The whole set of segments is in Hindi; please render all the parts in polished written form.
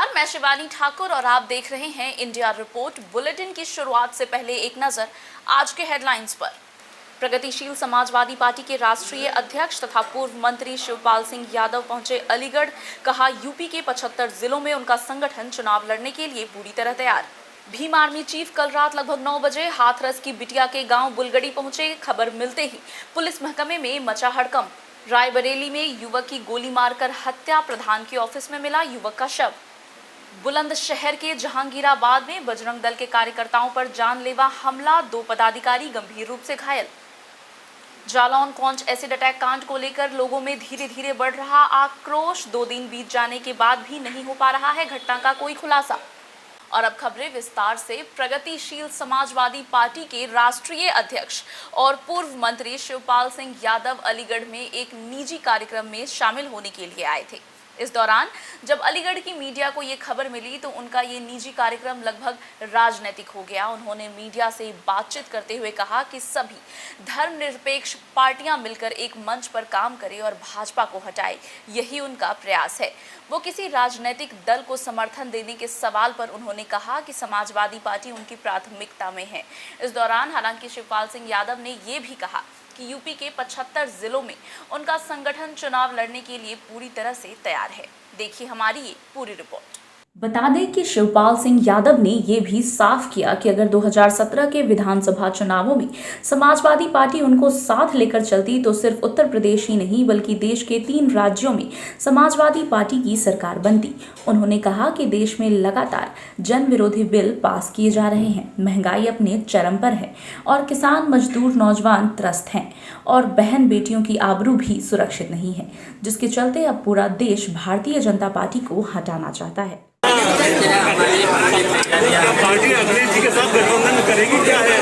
नमस्कार, मैं शिवानी ठाकुर और आप देख रहे हैं इंडिया रिपोर्ट। बुलेटिन की शुरुआत से पहले एक नजर आज के हेडलाइंस पर। प्रगतिशील समाजवादी पार्टी के राष्ट्रीय अध्यक्ष तथा पूर्व मंत्री शिवपाल सिंह यादव पहुंचे अलीगढ़। कहा, यूपी के 75 जिलों में उनका संगठन चुनाव लड़ने के लिए पूरी तरह तैयार। भीम आर्मी चीफ कल रात लगभग 9 बजे हाथरस की बिटिया के गांव बुलगड़ी पहुंचे। खबर मिलते ही पुलिस महकमे में मचा हड़कंप। रायबरेली में युवक की गोली मारकर हत्या, प्रधान के ऑफिस में मिला युवक का शव। बुलंदशहर के जहांगीराबाद में बजरंग दल के कार्यकर्ताओं पर जानलेवा हमला, 2 पदाधिकारी गंभीर रूप से घायल। जालौन कौंच एसिड अटैक कांड को लेकर लोगों में धीरे धीरे बढ़ रहा आक्रोश। 2 दिन बीत जाने के बाद भी नहीं हो पा रहा है घटना का कोई खुलासा। और अब खबरें विस्तार से। प्रगतिशील समाजवादी पार्टी के राष्ट्रीय अध्यक्ष और पूर्व मंत्री शिवपाल सिंह यादव अलीगढ़ में एक निजी कार्यक्रम में शामिल होने के लिए आए थे। इस दौरान जब अलीगढ़ की मीडिया को ये खबर मिली तो उनका ये निजी कार्यक्रम लगभग राजनीतिक हो गया। उन्होंने मीडिया से बातचीत करते हुए कहा कि सभी धर्मनिरपेक्ष पार्टियां मिलकर एक मंच पर काम करें और भाजपा को हटाए, यही उनका प्रयास है। वो किसी राजनीतिक दल को समर्थन देने के सवाल पर उन्होंने कहा कि समाजवादी पार्टी उनकी प्राथमिकता में है। इस दौरान हालांकि शिवपाल सिंह यादव ने ये भी कहा कि यूपी के 75 जिलों में उनका संगठन चुनाव लड़ने के लिए पूरी तरह से तैयार है। देखिए हमारी ये पूरी रिपोर्ट। बता दें कि शिवपाल सिंह यादव ने ये भी साफ किया कि अगर 2017 के विधानसभा चुनावों में समाजवादी पार्टी उनको साथ लेकर चलती तो सिर्फ उत्तर प्रदेश ही नहीं बल्कि देश के 3 राज्यों में समाजवादी पार्टी की सरकार बनती। उन्होंने कहा कि देश में लगातार जन विरोधी बिल पास किए जा रहे हैं, महंगाई अपने चरम पर है और किसान, मजदूर, नौजवान त्रस्त हैं और बहन बेटियों की आबरू भी सुरक्षित नहीं है, जिसके चलते अब पूरा देश भारतीय जनता पार्टी को हटाना चाहता है। पार्टी अखिलेश जी के साथ गठबंधन करेगी क्या है?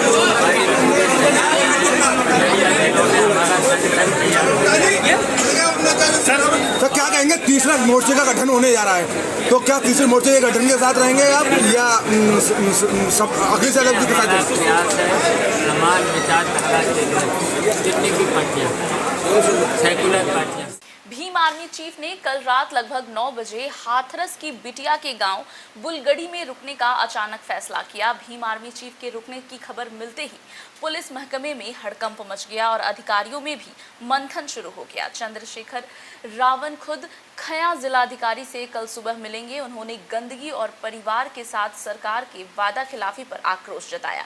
तो क्या कहेंगे, तीसरा मोर्चे का गठन होने जा रहा है, तो क्या तीसरे मोर्चे के गठन के साथ रहेंगे आप या अखिलेश यादव जी के साथ? समाज विचारधारा के लोग जितनी भी पार्टियां, सेकुलर पार्टियां। भीम आर्मी चीफ ने कल रात लगभग 9 बजे हाथरस की बिटिया के गांव बुलगड़ी में रुकने का अचानक फैसला किया। भीम आर्मी चीफ के रुकने की खबर मिलते ही पुलिस महकमे में हड़कंप मच गया और अधिकारियों में भी मंथन शुरू हो गया। चंद्रशेखर रावण खुद खया जिलाधिकारी से कल सुबह मिलेंगे। उन्होंने गंदगी और परिवार के साथ सरकार के वादा खिलाफी पर आक्रोश जताया।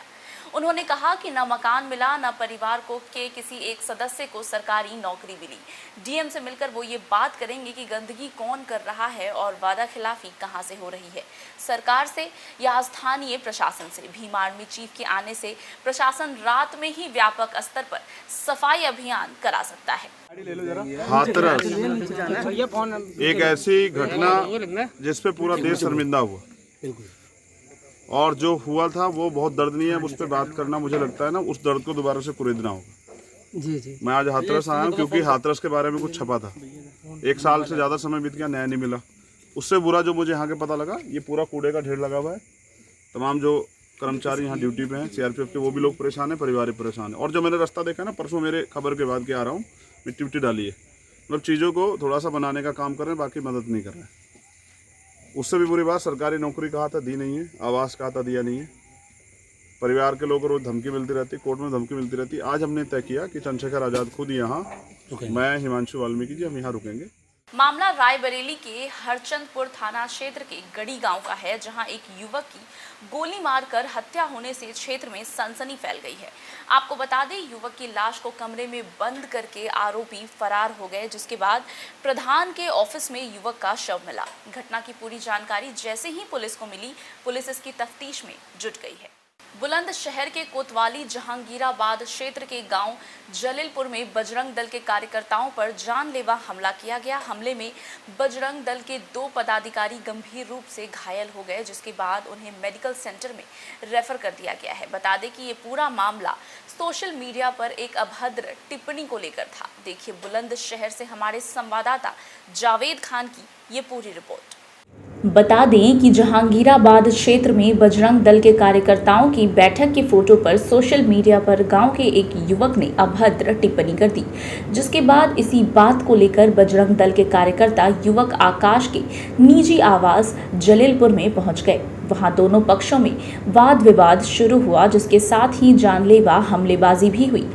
उन्होंने कहा कि न मकान मिला, न परिवार को के किसी एक सदस्य को सरकारी नौकरी मिली। डीएम से मिलकर वो ये बात करेंगे कि गंदगी कौन कर रहा है और वादा खिलाफी कहां से हो रही है, सरकार से या स्थानीय प्रशासन से। भीम आर्मी चीफ के आने से प्रशासन रात में ही व्यापक स्तर पर सफाई अभियान करा सकता है। हाथरस एक ऐसी घटना जिस पे पूरा देश शर्मिंदा हुआ और जो हुआ था वो बहुत दर्दनीय है। उस पर बात करना, मुझे लगता है ना, उस दर्द को दोबारा से कुरेदना होगा। जी। मैं आज हाथरस आया हूँ क्योंकि हाथरस के बारे में कुछ छपा था। 1 साल से ज़्यादा समय बीत गया, न्याय नहीं मिला। उससे बुरा जो मुझे यहाँ के पता लगा, ये पूरा कूड़े का ढेर लगा हुआ है। तमाम जो कर्मचारी यहाँ ड्यूटी पे हैं CRPF के, वो भी लोग परेशान हैं, परिवार परेशान है। और जो मैंने रास्ता देखा ना, परसों मेरे खबर के बाद के आ रहा हूँ, मिट्टी मिट्टी डाली है। मतलब चीज़ों को थोड़ा सा बनाने का काम कर रहे हैं, बाकी मदद नहीं कर रहे हैं। उससे भी बुरी बात, सरकारी नौकरी कहा था, दी नहीं है। आवास कहा था, दिया नहीं है। परिवार के लोगों को रोज धमकी मिलती रहती, कोर्ट में धमकी मिलती रहती। आज हमने तय किया कि चंद्रशेखर आजाद खुद यहाँ, मैं हिमांशु वाल्मीकि जी, हम यहाँ रुकेंगे। मामला रायबरेली के हरचंदपुर थाना क्षेत्र के गड़ी गांव का है, जहां एक युवक की गोली मारकर हत्या होने से क्षेत्र में सनसनी फैल गई है। आपको बता दें, युवक की लाश को कमरे में बंद करके आरोपी फरार हो गए, जिसके बाद प्रधान के ऑफिस में युवक का शव मिला। घटना की पूरी जानकारी जैसे ही पुलिस को मिली, पुलिस इसकी तफ्तीश में जुट गई है। बुलंदशहर के कोतवाली जहांगीराबाद क्षेत्र के गांव जलीलपुर में बजरंग दल के कार्यकर्ताओं पर जानलेवा हमला किया गया। हमले में बजरंग दल के 2 पदाधिकारी गंभीर रूप से घायल हो गए, जिसके बाद उन्हें मेडिकल सेंटर में रेफर कर दिया गया है। बता दें कि ये पूरा मामला सोशल मीडिया पर एक अभद्र टिप्पणी को लेकर था। देखिए बुलंदशहर से हमारे संवाददाता जावेद खान की ये पूरी रिपोर्ट। बता दें कि जहांगीराबाद क्षेत्र में बजरंग दल के कार्यकर्ताओं की बैठक की फोटो पर सोशल मीडिया पर गांव के एक युवक ने अभद्र टिप्पणी कर दी, जिसके बाद इसी बात को लेकर बजरंग दल के कार्यकर्ता युवक आकाश के निजी आवास जलीलपुर में पहुंच गए। वहां दोनों पक्षों में वाद विवाद शुरू हुआ, जिसके साथ ही जानलेवा हमलेबाजी भी हुई।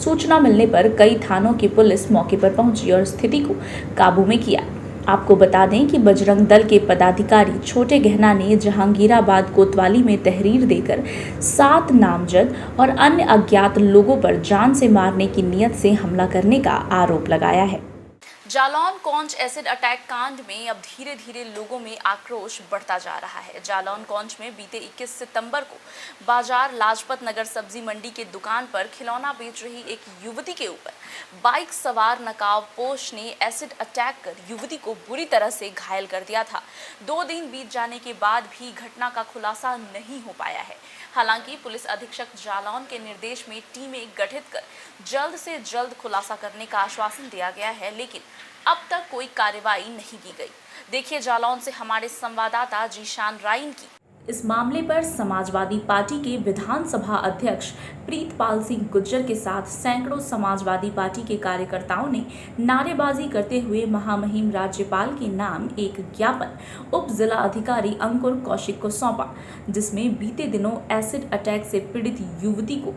सूचना मिलने पर कई थानों की पुलिस मौके पर पहुंची और स्थिति को काबू में किया। आपको बता दें कि बजरंग दल के पदाधिकारी छोटे गहना ने जहांगीराबाद कोतवाली में तहरीर देकर 7 नामजद और अन्य अज्ञात लोगों पर जान से मारने की नीयत से हमला करने का आरोप लगाया है। जालौन कौंच एसिड अटैक कांड में अब धीरे धीरे लोगों में आक्रोश बढ़ता जा रहा है। जालौन कौंच में बीते 21 सितंबर को बाजार लाजपत नगर सब्जी मंडी के दुकान पर खिलौना बेच रही एक युवती के ऊपर बाइक सवार नकाबपोश ने एसिड अटैक कर युवती को बुरी तरह से घायल कर दिया था। 2 दिन बीत जाने के बाद भी घटना का खुलासा नहीं हो पाया है। हालांकि पुलिस अधीक्षक जालौन के निर्देश में टीमें गठित कर जल्द से जल्द खुलासा करने का आश्वासन दिया गया है, लेकिन अब तक कोई कार्रवाई नहीं की गई। देखिए जालौन से हमारे संवाददाता जीशान राइन की इस मामले पर समाजवादी पार्टी के विधानसभा अध्यक्ष प्रीतपाल सिंह गुज्जर के साथ सैकड़ों समाजवादी पार्टी के कार्यकर्ताओं ने नारेबाजी करते हुए महामहिम राज्यपाल के नाम एक ज्ञापन उप जिला अधिकारी अंकुर कौशिक को सौंपा, जिसमें बीते दिनों एसिड अटैक से पीड़ित युवती को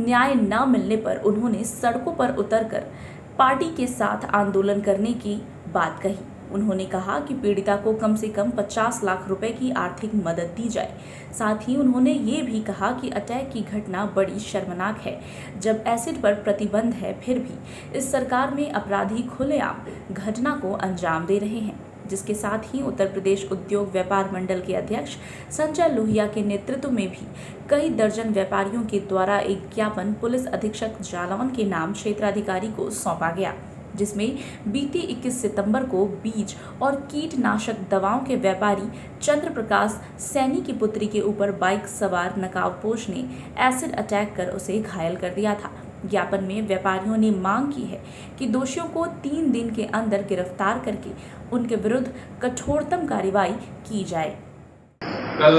न्याय न मिलने पर उन्होंने सड़कों पर उतरकर पार्टी के साथ आंदोलन करने की बात कही। उन्होंने कहा कि पीड़िता को कम से कम 50 लाख रुपए की आर्थिक मदद दी जाए। साथ ही उन्होंने ये भी कहा कि अटैक की घटना बड़ी शर्मनाक है। जब एसिड पर प्रतिबंध है, फिर भी इस सरकार में अपराधी खुलेआम घटना को अंजाम दे रहे हैं, जिसके साथ ही उत्तर प्रदेश उद्योग व्यापार मंडल के अध्यक्ष संजय लोहिया के नेतृत्व में भी कई दर्जन व्यापारियों के द्वारा एक ज्ञापन पुलिस अधीक्षक जालौन के नाम क्षेत्राधिकारी को सौंपा गया, जिसमें बीते 21 सितंबर को बीज और कीटनाशक दवाओं के व्यापारी चंद्र प्रकाश सैनी की पुत्री के ऊपर बाइक सवार नकाबपोश ने एसिड अटैक कर उसे घायल कर दिया था। ज्ञापन में व्यापारियों ने मांग की है कि दोषियों को 3 दिन के अंदर गिरफ्तार करके उनके विरुद्ध कठोरतम कार्रवाई की जाए। कल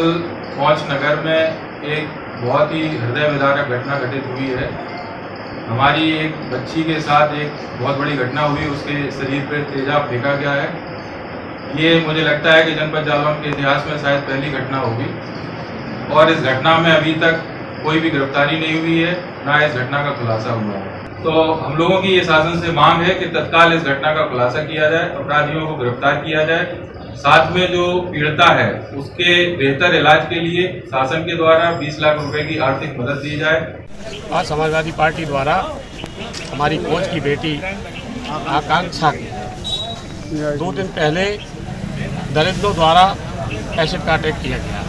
कौंच नगर में एक बहुत ही हृदय विदारक घटना घटित हुई है। हमारी एक बच्ची के साथ एक बहुत बड़ी घटना हुई, उसके शरीर पर तेजाब फेंका गया है। ये मुझे लगता है कि जनपद जालौन के इतिहास में शायद पहली घटना होगी और इस घटना में अभी तक कोई भी गिरफ्तारी नहीं हुई है, ना इस घटना का खुलासा हुआ है। तो हम लोगों की ये शासन से मांग है कि तत्काल इस घटना का खुलासा किया जाए, अपराधियों को गिरफ्तार किया जाए, साथ में जो पीड़िता है उसके बेहतर इलाज के लिए शासन के द्वारा 20 लाख रुपए की आर्थिक मदद दी जाए। आज समाजवादी पार्टी द्वारा हमारी कोच की बेटी आकांक्षा की 2 दिन पहले दलितों द्वारा एसिड का अटैक किया गया।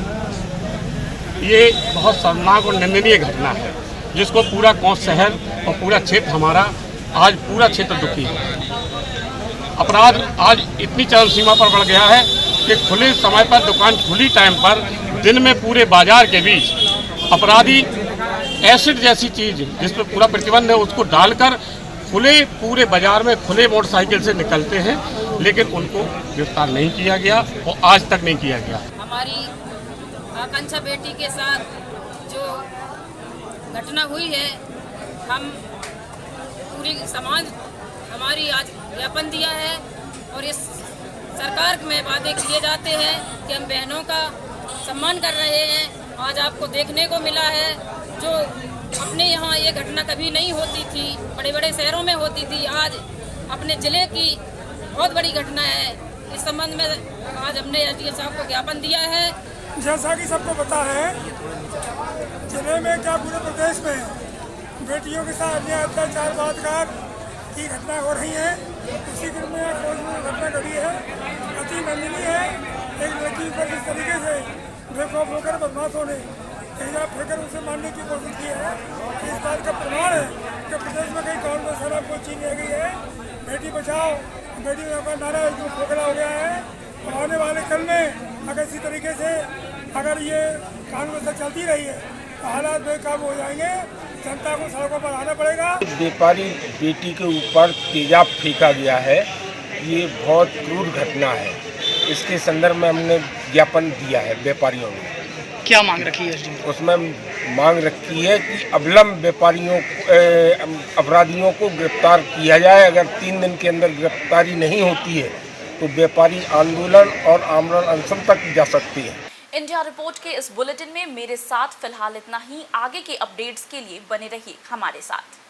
ये बहुत शर्मनाक और निंदनीय घटना है, जिसको पूरा कौंच शहर और पूरा क्षेत्र हमारा आज पूरा क्षेत्र दुखी है। अपराध आज इतनी चरम सीमा पर बढ़ गया है कि खुले समय पर दुकान खुली टाइम पर दिन में पूरे बाजार के बीच अपराधी एसिड जैसी चीज़ जिस पर पूरा प्रतिबंध है उसको डालकर खुले पूरे बाजार में खुले मोटरसाइकिल से निकलते हैं, लेकिन उनको गिरफ्तार नहीं किया गया और आज तक नहीं किया गया। हमारी आकांक्षा बेटी के साथ जो घटना हुई है, हम पूरी समाज हमारी आज ज्ञापन दिया है और इस सरकार में वादे किए जाते हैं कि हम बहनों का सम्मान कर रहे हैं। आज आपको देखने को मिला है जो अपने यहाँ ये घटना कभी नहीं होती थी, बड़े बड़े शहरों में होती थी, आज अपने ज़िले की बहुत बड़ी घटना है। इस संबंध में आज हमने एसडीएम साहब को ज्ञापन दिया है। जैसा कि सबको पता है, जिले में क्या पूरे प्रदेश में बेटियों के साथ अन्याय अत्याचार बलात्कार की घटना हो रही है। इसी क्रम में कोच में घटना घटी है, अति निंदनीय है। एक लड़की पर जिस तरीके से बेखौफ होकर बदमाशों ने तेजाब फेंकर उसे मारने की कोशिश की है, इस बात का प्रमाण है कि प्रदेश में कई गाँव में शराब कोई चीज ले गई है। बेटी बचाओ बेटी बचाओ का नारा जो खोखला हो गया है। और आने वाले कल में अगर इसी तरीके से अगर ये कानून व्यवस्था चलती रही है तो हालात बेकाबू हो जाएंगे, जनता को सड़कों पर आना पड़ेगा। व्यापारी बेटी के ऊपर तेजाब फेंका गया है, ये बहुत क्रूर घटना है। इसके संदर्भ में हमने ज्ञापन दिया है व्यापारियों ने। क्या मांग रखी है एसडीएम? उसमें मांग रखी है कि अविलंब व्यापारियों अपराधियों को गिरफ्तार किया जाए। अगर 3 दिन के अंदर गिरफ्तारी नहीं होती है तो व्यापारी आंदोलन और आमरण अनशन तक जा सकती है। इंडिया रिपोर्ट के इस बुलेटिन में मेरे साथ फिलहाल इतना ही। आगे के अपडेट्स के लिए बने रहिए हमारे साथ।